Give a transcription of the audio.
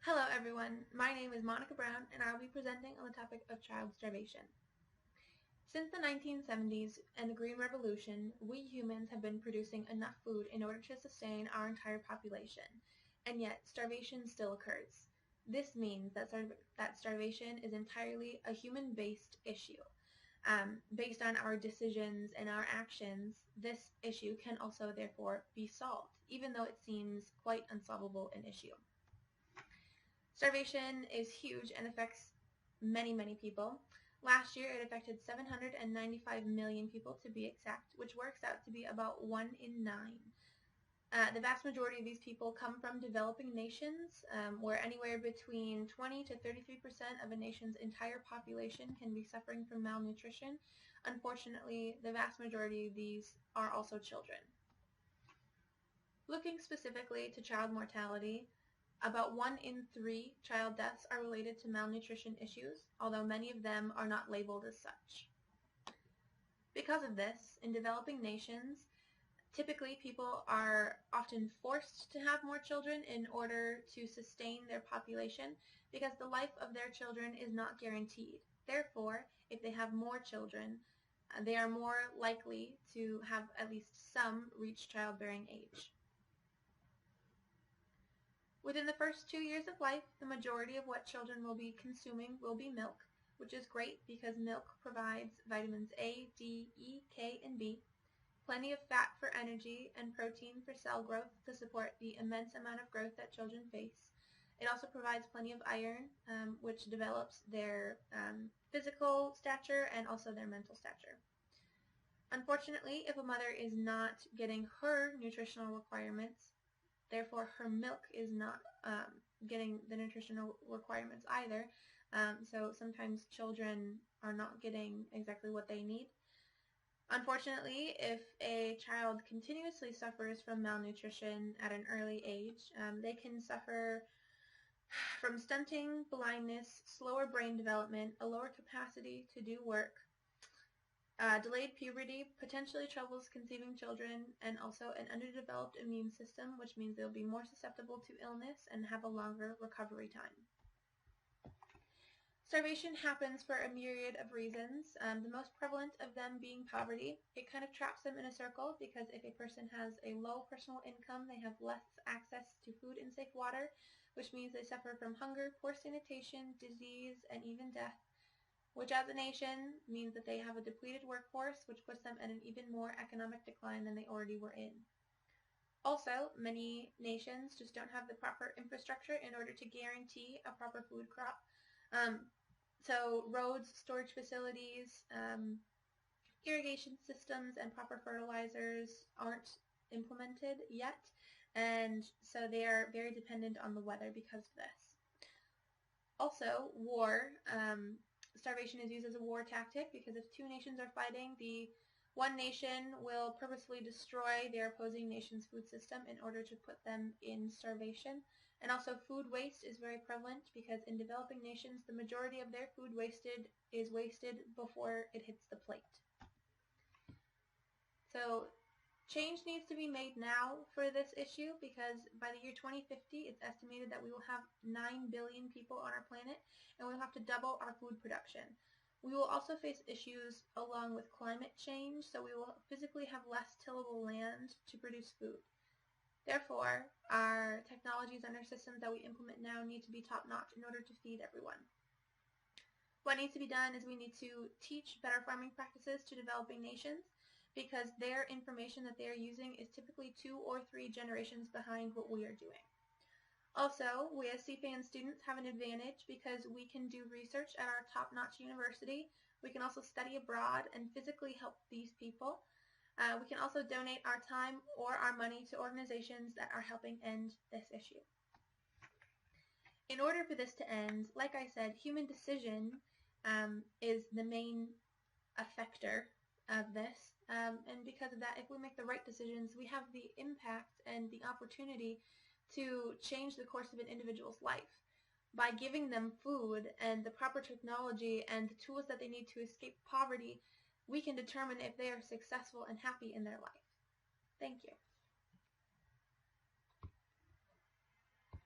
Hello everyone, my name is Monica Brown and I will be presenting on the topic of child starvation. Since the 1970s and the Green Revolution, we humans have been producing enough food in order to sustain our entire population, and yet starvation still occurs. This means that starvation is entirely a human-based issue. Based on our decisions and our actions, this issue can also therefore be solved, even though it seems quite unsolvable an issue. Starvation is huge and affects many people. Last year it affected 795 million people to be exact, which works out to be about 1 in 9. The vast majority of these people come from developing nations, where anywhere between 20 to 33% of a nation's entire population can be suffering from malnutrition. Unfortunately, the vast majority of these are also children. Looking specifically to child mortality, about 1 in 3 child deaths are related to malnutrition issues, although many of them are not labeled as such. Because of this, in developing nations, typically people are often forced to have more children in order to sustain their population because the life of their children is not guaranteed. Therefore, if they have more children, they are more likely to have at least some reach childbearing age. Within the first 2 years of life, the majority of what children will be consuming will be milk, which is great because milk provides vitamins A, D, E, K, and B, plenty of fat for energy, and protein for cell growth to support the immense amount of growth that children face. It also provides plenty of iron, which develops their physical stature and also their mental stature. Unfortunately, if a mother is not getting her nutritional requirements, therefore her milk is not getting the nutritional requirements either. So sometimes children are not getting exactly what they need. Unfortunately, if a child continuously suffers from malnutrition at an early age, they can suffer from stunting, blindness, slower brain development, a lower capacity to do work, delayed puberty, potentially troubles conceiving children, and also an underdeveloped immune system, which means they'll be more susceptible to illness and have a longer recovery time. Starvation happens for a myriad of reasons, the most prevalent of them being poverty. It kind of traps them in a circle because if a person has a low personal income, they have less access to food and safe water, which means they suffer from hunger, poor sanitation, disease, and even death, which as a nation means that they have a depleted workforce, which puts them at an even more economic decline than they already were in. Also, many nations just don't have the proper infrastructure in order to guarantee a proper food crop. So roads, storage facilities, irrigation systems, and proper fertilizers aren't implemented yet, and so they are very dependent on the weather because of this. Also, war. Starvation is used as a war tactic because if two nations are fighting, the one nation will purposefully destroy their opposing nation's food system in order to put them in starvation. And also food waste is very prevalent because in developing nations, the majority of their food is wasted before it hits the plate. So change needs to be made now for this issue because by the year 2050, it's estimated that we will have 9 billion people on our planet and we'll have to double our food production. We will also face issues along with climate change, so we will physically have less tillable land to produce food. Therefore, our technologies and our systems that we implement now need to be top-notch in order to feed everyone. What needs to be done is we need to teach better farming practices to developing nations because their information that they are using is typically 2 or 3 generations behind what we are doing. Also, we as CFAN students have an advantage because we can do research at our top-notch university. We can also study abroad and physically help these people. We can also donate our time or our money to organizations that are helping end this issue. In order for this to end, like I said, human decision is the main effector of this. And because of that, if we make the right decisions, we have the impact and the opportunity to change the course of an individual's life. By giving them food and the proper technology and the tools that they need to escape poverty, we can determine if they are successful and happy in their life. Thank you.